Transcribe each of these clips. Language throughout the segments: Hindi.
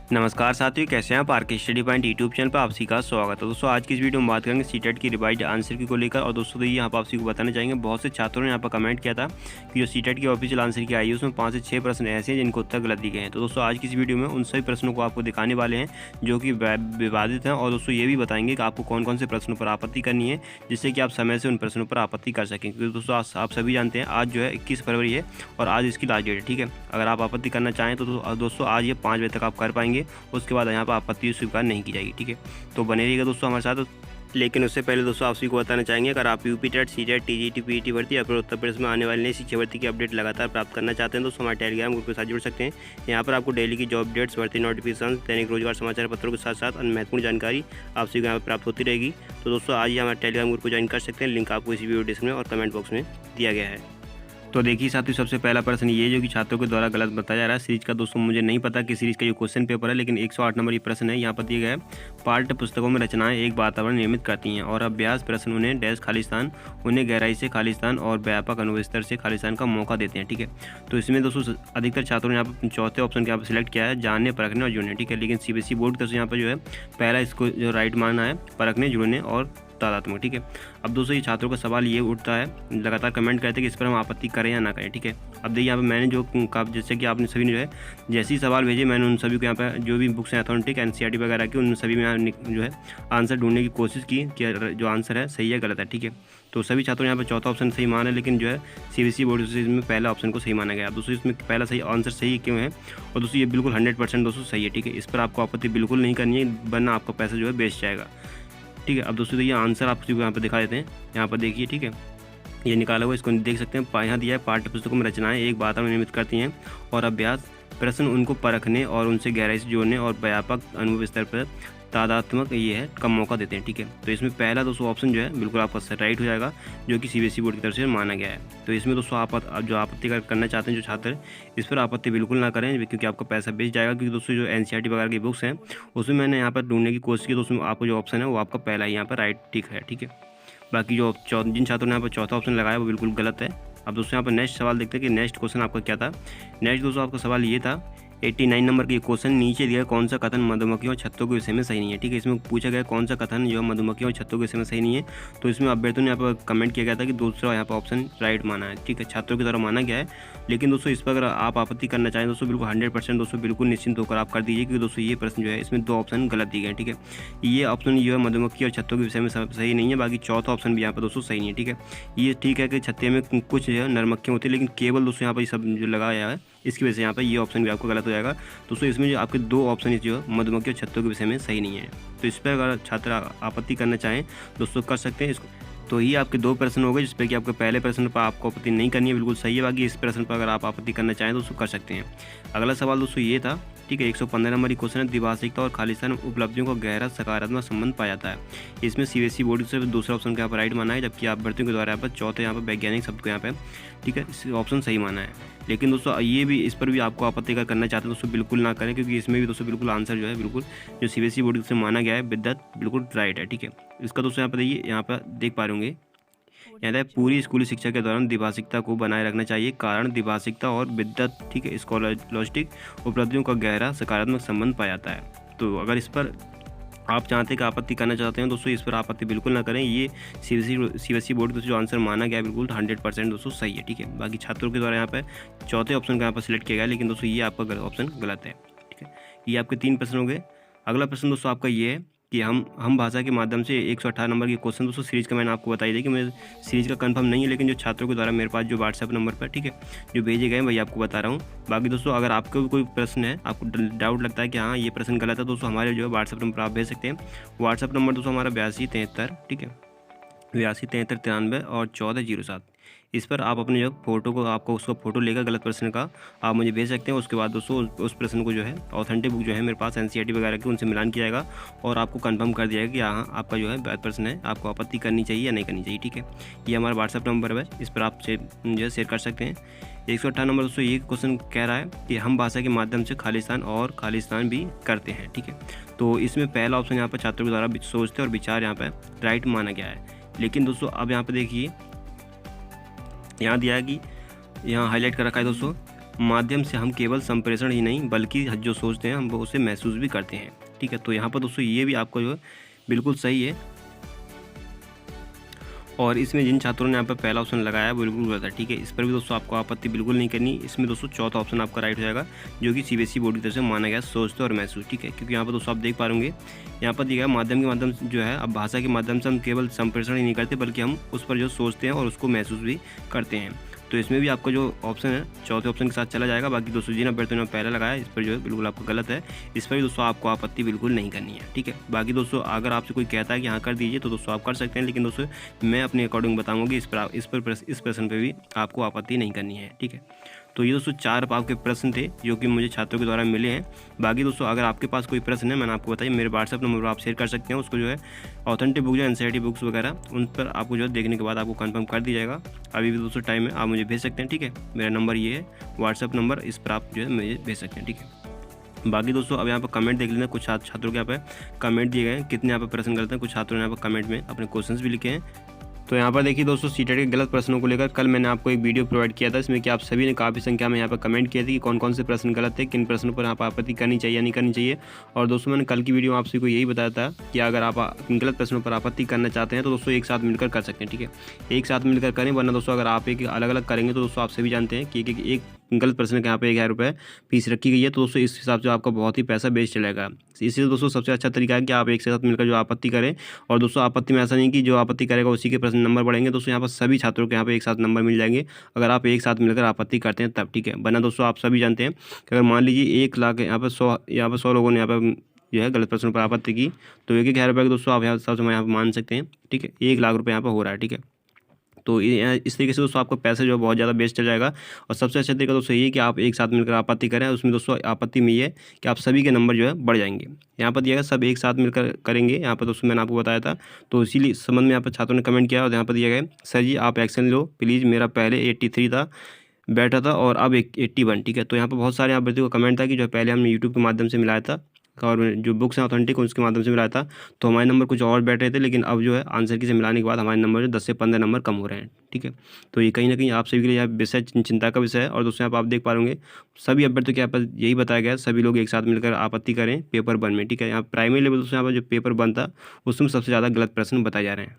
नमस्कार साथियों, कैसे हैं आप। आर के स्टडी पॉइंट यूट्यूब चैनल पर आप सभी का स्वागत है। दोस्तों आज की इस वीडियो में बात करेंगे सीटेट की रिवाइज आंसर की को लेकर। और दोस्तों यहाँ पर आप सभी को बताना चाहेंगे, बहुत से छात्रों ने यहाँ पर कमेंट किया था कि जो सीटेट की ऑफिशियल आंसर की आई है उसमें 5 से 6 प्रश्न ऐसे हैं जिनको उत्तर गलत दिए गए हैं। तो दोस्तों आज की इस वीडियो में उन सभी प्रश्नों को आपको दिखाने वाले हैं जो कि विवादित हैं। और दोस्तों ये भी बताएंगे कि आपको कौन कौन से प्रश्नों पर आपत्ति करनी है, जिससे कि आप समय से उन प्रश्नों पर आपत्ति कर सकें। क्योंकि दोस्तों आप सभी जानते हैं आज जो है 21 फरवरी है और आज इसकी लास्ट डेट है। ठीक है, अगर आप आपत्ति करना चाहें तो दोस्तों आज ये 5 बजे तक आप कर पाएंगे। उसके बाद यहाँ पर आपत्ति स्वीकार नहीं की जाएगी। ठीक है, तो बने रहिएगा दोस्तों हमारे साथ। लेकिन उससे पहले दोस्तों आप सभी को बताना चाहेंगे, अगर आप UP TET, CTET, TGT, PET भर्ती या फिर उत्तर प्रदेश में आने वाली नई शिक्षा भर्ती की अपडेट लगातार प्राप्त करना चाहते हैं दोस्तों, हमारे टेलीग्राम ग्रुप के साथ जुड़ सकते हैं। यहाँ पर आपको डेली की जॉब अपडेट्स, भर्ती नोटिफिकेशन, दैनिक रोजगार समाचार पत्रों के साथ साथ अन्य महत्वपूर्ण जानकारी आप सभी को यहाँ पर प्राप्त होती रहेगी। तो दोस्तों आज ही हमारे टेलीग्राम ग्रुप को ज्वाइन कर सकते हैं। लिंक आपको इसी वीडियो डिस्क्रिप्शन और कमेंट बॉक्स में दिया गया है। तो देखिए साथियों, सबसे पहला प्रश्न ये जो कि छात्रों के द्वारा गलत बताया जा रहा है सीरीज का। दोस्तों मुझे नहीं पता कि सीरीज का ये क्वेश्चन पेपर है, लेकिन 108 नंबर ये प्रश्न है। यहाँ पर दिया गया है, पाठ्य पुस्तकों में रचनाएं एक वातावरण निर्मित करती हैं और अभ्यास प्रश्न उन्हें डैश खालिस्तान, उन्हें गहराई से खालिस्तान और व्यापक अनुभव स्तर से खालिस्तान का मौका देते हैं। ठीक है, तो इसमें दोस्तों अधिकतर छात्रों ने यहाँ पर चौथे ऑप्शन के यहाँ पर सिलेक्ट किया है, जानने, परखने और जुड़ने। ठीक है, लेकिन सीबीएसई बोर्ड की तरफ से यहाँ पर जो है पहला इसको जो राइट माना है, परखने, जुड़ने और तादात्म्य। ठीक है, अब दोस्तों ये छात्रों का सवाल ये उठता है, लगातार कमेंट करते हैं कि इस पर हम आपत्ति करें या ना करें। ठीक है, अब देखिए यहाँ पे मैंने जो जैसे कि आपने सभी ने जो है जैसे ही सवाल भेजे, मैंने उन सभी को यहाँ पे जो भी बुक्स हैं अथॉन्टिक एनसीईआरटी वगैरह की, उन सभी में जो है आंसर ढूंढने की कोशिश की कि जो आंसर है सही है गलत है। ठीक है, तो सभी छात्रों ने यहाँ पर चौथा ऑप्शन सही माना है, लेकिन जो है सीबीएसई बोर्ड से इसमें पहला ऑप्शन को सही माना गया। दोस्तों इसमें पहला सही आंसर सही क्यों है, और दोस्तों ये बिल्कुल 100% दोस्तों सही है। ठीक है, इस पर आपको आपत्ति बिल्कुल नहीं करनी है, वरना आपका पैसा जो है बेच जाएगा। ठीक है, अब दोस्तों ये आंसर आपको यहाँ पर दिखा देते हैं। यहाँ पर देखिए, ठीक है, ये निकाला हुआ, इसको देख सकते हैं। यहाँ दिया है, पाठ्य पुस्तकों में रचनाएं एक वातावरण निर्मित करती हैं और अभ्यास प्रश्न उनको परखने और उनसे गहराई से जोड़ने और व्यापक अनुभव स्तर पर तादात्मक ये है का मौका देते हैं। ठीक है, तो इसमें पहला दोस्तों ऑप्शन जो है बिल्कुल आपका राइट हो जाएगा, जो कि सीबीएसई बोर्ड की तरफ से माना गया है। तो इसमें दोस्तों आप जो आपत्ति करना चाहते हैं जो छात्र, इस पर आपत्ति बिल्कुल ना करें, क्योंकि आपका पैसा बेच जाएगा। क्योंकि दोस्तों जो एनसीईआरटी वगैरह की बुक्स हैं उसमें मैंने यहाँ पर ढूंढने की कोशिश की, तो उसमें आपको जो ऑप्शन है वो आपका पहला ही यहाँ पर राइट टिक है। ठीक है, बाकी जो जिन छात्रों ने यहाँ पर चौथा ऑप्शन लगाया वो बिल्कुल गलत है। अब दोस्तों यहाँ पर नेक्स्ट सवाल देखते हैं कि नेक्स्ट क्वेश्चन आपका क्या था। नेक्स्ट दोस्तों आपका सवाल ये था, 89 नंबर के क्वेश्चन, नीचे दिया कौन सा कथन मधुमक्खियों और छत्तों के विषय में सही नहीं है। ठीक है, इसमें पूछा गया कौन सा कथन जो मधुमक्खियों और छत्तों के विषय में सही नहीं है। तो इसमें अभ्यर्थियों ने यहाँ पर कमेंट किया गया था कि दूसरा यहाँ पर ऑप्शन राइट माना है। ठीक है, छात्रों की तरह माना गया है, लेकिन दोस्तों इस पर अगर आप आपत्ति करना चाहें दोस्तों बिल्कुल 100% दोस्तों बिल्कुल निश्चिंत होकर आप कर दीजिए, क्योंकि दोस्तों ये प्रश्न जो है इसमें 2 ऑप्शन गलत दिए गए। ठीक है, ये ऑप्शन जो है मधुमक्खी और छत्तों के विषय में सही नहीं है, बाकी चौथा ऑप्शन भी यहाँ पर दोस्तों सही नहीं है। ठीक है, ये ठीक है कि छत्ते में कुछ जो है नरमक्खियाँ होती है, लेकिन केवल दोस्तों यहाँ पर सब जो लगाया है इसकी वजह से यहाँ पर ये ऑप्शन भी आपको गलत हो जाएगा। दोस्तों इसमें जो आपके 2 ऑप्शन जो है मधुमक्खी और छत्तों के विषय में सही नहीं है। तो इस पर अगर छात्र आपत्ति करना चाहें दोस्तों कर सकते हैं इसको। तो ये आपके 2 प्रश्न हो गए, जिस पर कि आपके पहले प्रश्न पर आपको आपत्ति नहीं करनी है, बिल्कुल सही है। बाकी इस प्रश्न पर अगर आप आपत्ति करना चाहें तो उसको कर सकते हैं। अगला सवाल दोस्तों ये था, ठीक है, 115 नंबर की क्वेश्चन है, द्विभाषिकता और खालिस्तान उपलब्धियों का गहरा सकारात्मक संबंध पाया जाता है। इसमें सीबीएसई बोर्ड से दूसरा ऑप्शन को यहाँ पर राइट माना है, जबकि अभ्यर्थियों के द्वारा यहाँ पर चौथे यहाँ पर वैज्ञानिक शब्द को यहाँ पे, ठीक है, ऑप्शन सही माना है। लेकिन दोस्तों ये भी, इस पर भी आपको आपत्ति करना चाहते हैं दोस्तों बिल्कुल ना करें, क्योंकि इसमें भी दोस्तों बिल्कुल आंसर जो है बिल्कुल जो सीबीएसई बोर्ड से माना गया है विद्यात बिल्कुल राइट है। ठीक है, इसका दोस्तों यहाँ पर देखिए, यहाँ पर देख पा रहे होंगे, याद है पूरी स्कूली शिक्षा के दौरान द्विभाषिकता को बनाए रखना चाहिए, कारण द्विभाषिकता और विद्वत, ठीक है, स्कॉलस्टिक उपलब्धियों का गहरा सकारात्मक संबंध पाया जाता है। तो अगर इस पर आप चाहते हैं कि आपत्ति करना चाहते हैं दोस्तों, इस पर आपत्ति बिल्कुल ना करें। ये सीबीएसई बोर्ड का जो आंसर माना गया है बिल्कुल 100% दोस्तों सही है। ठीक है, बाकी छात्रों के द्वारा यहाँ पर चौथे ऑप्शन का यहाँ पर सिलेक्ट किया गया, लेकिन दोस्तों ये आपका ऑप्शन गलत है। ठीक है, ये आपके 3 प्रश्न हो गए। अगला प्रश्न दोस्तों आपका ये है कि हम भाषा के माध्यम से 118 नंबर की क्वेश्चन दोस्तों सीरीज का मैंने आपको बताई थी कि मैं सीरीज का कंफर्म नहीं है, लेकिन जो छात्रों के द्वारा मेरे पास जो व्हाट्सएप नंबर पर, ठीक है, जो भेजे गए वही आपको बता रहा हूँ। बाकी दोस्तों अगर आपको कोई प्रश्न है, आपको डाउट लगता है कि हाँ ये प्रश्न गलत है, दोस्तों हमारे जो है व्हाट्सएप नंबर आप भेज सकते हैं। व्हाट्सएप नंबर दोस्तों हमारा 8273, ठीक है, 827393 और 1407। इस पर आप अपने जो फोटो को, आपको उसका फोटो लेकर गलत प्रश्न का आप मुझे भेज सकते हैं। उसके बाद दोस्तों उस प्रश्न को जो है ऑथेंटिक बुक जो है मेरे पास एनसीईआरटी वगैरह की, उनसे मिलान किया जाएगा और आपको कंफर्म कर दिया जाएगा कि हाँ आपका जो है गलत प्रश्न है, आपको आपत्ति करनी चाहिए या नहीं करनी चाहिए। ठीक है, ये हमारा व्हाट्सएप नंबर है, इस पर आप जो है शेयर कर सकते हैं। 118 नंबर दोस्तों ये क्वेश्चन कह रहा है कि हम भाषा के माध्यम से खालिस्तान और खालिस्तान भी करते हैं। ठीक है, तो इसमें पहला ऑप्शन यहाँ पर छात्रों के द्वारा सोचते और विचार यहाँ पर राइट माना गया है। लेकिन दोस्तों अब यहाँ पर देखिए, यहाँ दिया है कि यहाँ हाईलाइट कर रखा है दोस्तों माध्यम से हम केवल संप्रेषण ही नहीं बल्कि जो सोचते हैं हम वो उसे महसूस भी करते हैं। ठीक है, तो यहाँ पर दोस्तों ये भी आपको जो है बिल्कुल सही है। और इसमें जिन छात्रों ने यहाँ पर पहला ऑप्शन लगाया है वो बिल्कुल गलत है। ठीक है, इस पर भी दोस्तों आपको आपत्ति बिल्कुल नहीं करनी। इसमें दोस्तों चौथा ऑप्शन आपका राइट हो जाएगा, जो कि सीबीएसई बोर्ड की तरफ से माना गया सोचते और महसूस। ठीक है, क्योंकि यहाँ पर दोस्तों आप देख पा होंगे यहाँ पर दिया गया माध्यम के माध्यम से जो है, अब भाषा के माध्यम से हम केवल संप्रेषण ही नहीं करते बल्कि हम उस पर जो सोचते हैं और उसको महसूस भी करते हैं। तो इसमें भी आपका जो ऑप्शन है चौथे ऑप्शन के साथ चला जाएगा। बाकी दोस्तों जिन अभ्यर्थियों ने पहले लगाया इस पर जो है बिल्कुल आपका गलत है। इस पर भी दोस्तों आपको आपत्ति बिल्कुल नहीं करनी है। ठीक है, बाकी दोस्तों अगर आपसे कोई कहता है कि हाँ कर दीजिए तो दोस्तों आप कर सकते हैं, लेकिन दोस्तों मैं अपने अकॉर्डिंग बताऊंगा कि इस प्रश्न पर भी आपको आपत्ति नहीं करनी है। ठीक है, तो ये दोस्तों 4 आपके प्रश्न थे जो कि मुझे छात्रों के द्वारा मिले हैं। बाकी दोस्तों अगर आपके पास कोई प्रश्न है, मैंने आपको बताया मेरे व्हाट्सएप नंबर पर आप शेयर कर सकते हैं। उसको जो है ऑथेंटिक बुक या एनसीईआरटी बुक्स वगैरह उन पर आपको जो है देखने के बाद आपको कंफर्म कर दिया जाएगा। अभी भी दोस्तों टाइम है, आप मुझे भेज सकते हैं। ठीक है, मेरा नंबर ये है व्हाट्सएप नंबर, इस पर आप जो है मुझे भेज सकते हैं। ठीक है, बाकी दोस्तों अब यहाँ पर कमेंट देख लेना। कुछ छात्रों के यहाँ पे कमेंट दिए गए हैं, कितने यहाँ पर प्रश्न गलत हैं। कुछ छात्रों ने यहाँ पर कमेंट में अपने क्वेश्चंस भी लिखे हैं। तो यहाँ पर देखिए दोस्तों सीटेट के गलत प्रश्नों को लेकर कल मैंने आपको एक वीडियो प्रोवाइड किया था, इसमें कि आप सभी ने काफ़ी संख्या में यहाँ पर कमेंट किए थे कि कौन कौन से प्रश्न गलत थे, किन प्रश्नों पर आप आपत्ति करनी चाहिए या नहीं करनी चाहिए। और दोस्तों मैंने कल की वीडियो में आपसे को यही बताया था कि अगर आप गलत प्रश्नों पर आपत्ति करना चाहते हैं तो दोस्तों एक साथ मिलकर कर सकते हैं। ठीक है, एक साथ मिलकर करें, वरना दोस्तों अगर आप एक अलग अलग करेंगे तो दोस्तों आप सभी जानते हैं कि एक गलत प्रश्न के यहाँ पे 1000 रुपये फीस रखी गई है। तो दोस्तों इस हिसाब से आपका बहुत ही पैसा वेस्ट चलेगा। इसलिए दोस्तों सबसे अच्छा तरीका है कि आप एक साथ मिलकर जो आपत्ति करें। और दोस्तों आपत्ति में ऐसा नहीं कि जो आपत्ति करेगा उसी के प्रश्न नंबर बढ़ेंगे। दोस्तों यहाँ पर सभी छात्रों के यहाँ पे एक साथ नंबर मिल जाएंगे अगर आप एक साथ मिलकर आपत्ति करते हैं तब। ठीक है, वरना दोस्तों आप सभी जानते हैं कि अगर मान लीजिए 1 लाख यहाँ पर 100 लोगों ने यहाँ पर जो है गलत प्रश्न पर आपत्ति की, तो 1,000 रुपये के दोस्तों आप यहाँ सबसे यहाँ पर मान सकते हैं। ठीक है, 1 लाख रुपये यहाँ पर हो रहा है। ठीक है, तो इस तरीके से दोस्तों आपका पैसा जो है बहुत ज़्यादा वेस्ट चल जाएगा। और सबसे अच्छा तरीका दोस्तों ये है कि आप एक साथ मिलकर आपत्ति करें। उसमें दोस्तों आपत्ति में ये है कि आप सभी के नंबर जो है बढ़ जाएंगे। यहाँ पर दिया गया सब एक साथ मिलकर करेंगे, यहाँ पर दोस्तों मैंने आपको बताया था। तो इसीलिए संबंध में यहाँ पर छात्रों ने कमेंट किया और यहाँ पर दिया गया सर जी आप एक्शन लो प्लीज़, मेरा पहले 83 था बैठा था और अब 81। ठीक है, तो यहाँ पर बहुत सारे अभ्यर्थियों का कमेंट था कि जो पहले हमने यूट्यूब के माध्यम से मिलाया था और जो बुक्स हैं ऑथेंटिक उसके माध्यम से मिलाया था तो हमारे नंबर कुछ और बैठ रहे थे, लेकिन अब जो है आंसर की से मिलाने के बाद हमारे नंबर जो 10 से 15 नंबर कम हो रहे हैं। ठीक है, तो ये कहीं ना कहीं आप सभी के लिए यह विषय चिंता का विषय है। और दोस्तों आप देख पा होंगे सभी अभ्यर्थियों के यहाँ पर यही बताया गया है सभी लोग एक साथ मिलकर आपत्ति करें पेपर 1 में। ठीक है, यहाँ प्राइमरी लेवल दोस्तों यहाँ पर जो पेपर 1 था उसमें सबसे ज़्यादा गलत प्रश्न बताए जा रहे हैं।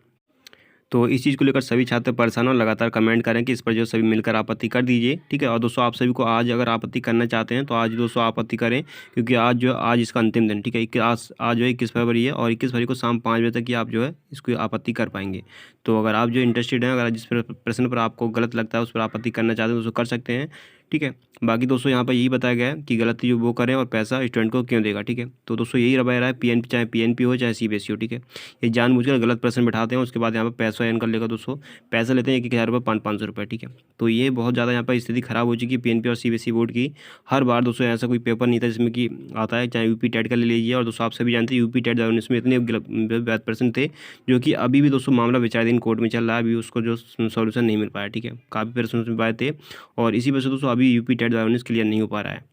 तो इस चीज़ को लेकर सभी छात्र परेशान और लगातार कमेंट करें कि इस पर जो सभी मिलकर आपत्ति कर दीजिए। ठीक है, और दोस्तों आप सभी को आज अगर आपत्ति करना चाहते हैं तो आज दोस्तों आपत्ति करें, क्योंकि आज इसका अंतिम दिन। ठीक है, आज जो है 21 फरवरी है और 21 फरवरी को शाम 5 बजे तक ही आप जो है इसको आपत्ति कर पाएंगे। तो अगर आप जो इंटरेस्टेड हैं, अगर जिस प्रश्न पर आपको गलत लगता है उस पर आपत्ति करना चाहते हैं दोस्तों कर सकते हैं। ठीक है, बाकी दोस्तों यहाँ पर यही बताया गया है कि गलती जो वो करें और पैसा स्टूडेंट को क्यों देगा। ठीक है, तो दोस्तों यही रहा है पीएनपी चाहे पीएनपी हो चाहे सीबीएसई हो। ठीक है, ये जानबूझकर गलत प्रश्न बैठाते हैं, उसके बाद यहाँ पर पैसा अर्न कर लेगा दोस्तों, पैसा लेते हैं 1,000 रुपये 500 रुपये। ठीक है, तो ये बहुत ज़्यादा यहाँ पर स्थिति खराब हो चुकी है पीएनपी और सीबीएसई बोर्ड की। हर बार दोस्तों ऐसा कोई पेपर नहीं था जिसमें कि आता है, चाहे यूपी टेट का ले लीजिए। और दोस्तों आप सभी जानते हैं यूपी टेट 2019 में इतने गलत प्रश्न थे जो कि अभी भी दोस्तों मामला विचाराधीन कोर्ट में चल रहा है, अभी उसको जो सोल्यूशन नहीं मिल पाया। ठीक है, काफ़ी प्रश्न उसमें पाए थे और इसी वजह से दोस्तों अभी यूपी टेट 2019 क्लियर नहीं हो पा रहा है।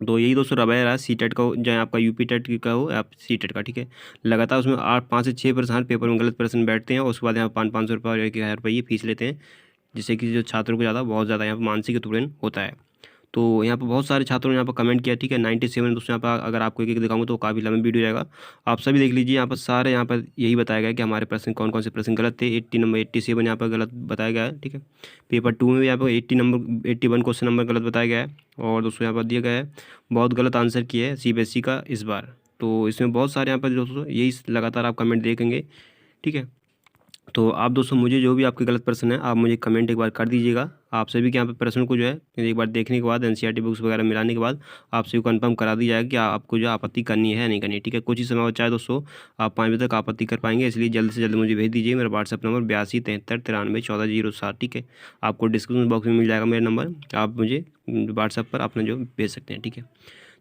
तो यही दोस्तों रवैया रहा सी टेट का हो चाहे आपका यूपी टेट का हो या सी टेट का। ठीक है, लगातार उसमें 5 से 6 प्रश्न पेपर में गलत प्रश्न बैठते हैं और उसके बाद यहाँ 500 रुपये और 1,000 रुपये फीस लेते हैं, जिससे कि जो छात्रों को बहुत ज़्यादा यहाँ पर मानसिक उत्पीड़न होता है। तो यहाँ पर बहुत सारे छात्रों ने यहाँ पर कमेंट किया। ठीक है, 97 दोस्तों यहाँ पर अगर आपको एक दिखाऊंगा तो काफ़ी लंबी वीडियो जाएगा, आप सभी देख लीजिए। यहाँ पर सारे यहाँ पर यही बताया गया है कि हमारे प्रश्न कौन कौन से प्रश्न गलत थे। 87 यहाँ पर गलत बताया गया है। ठीक है, पेपर 2 में भी यहाँ पर 81 क्वेश्चन नंबर गलत बताया गया है। और दोस्तों यहाँ पर दिया गया है बहुत गलत आंसर किया है सीबीएसई का इस बार। तो इसमें बहुत सारे यहाँ पर दोस्तों यही लगातार आप कमेंट देखेंगे। ठीक है, तो आप दोस्तों मुझे जो भी आपके गलत प्रश्न है आप मुझे कमेंट एक बार कर दीजिएगा। आप सभी के यहाँ पे प्रश्न को जो है एक बार देखने के बाद एनसीईआरटी बुक्स वगैरह मिलाने के बाद आप सभी को कंफर्म करा दी जाएगा कि आपको जो आपत्ति करनी है नहीं करनी। ठीक है, कुछ ही समय बचा है दोस्तों, आप 5 बजे तक आपत्ति कर पाएंगे, इसलिए जल्द से जल्द मुझे भेज दीजिए। मेरा व्हाट्सअप नंबर 82 73 93 14 07। ठीक है, आपको डिस्क्रिप्शन बॉक्स में मिल जाएगा मेरा नंबर, आप मुझे व्हाट्सअप पर अपना जो भेज सकते हैं। ठीक है,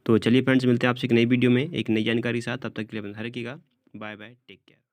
तो चलिए फ्रेंड्स मिलते हैं आपसे एक नई वीडियो में एक नई जानकारी के साथ, तब तक के लिए अपना ध्यान रखिएगा। Bye bye, take care.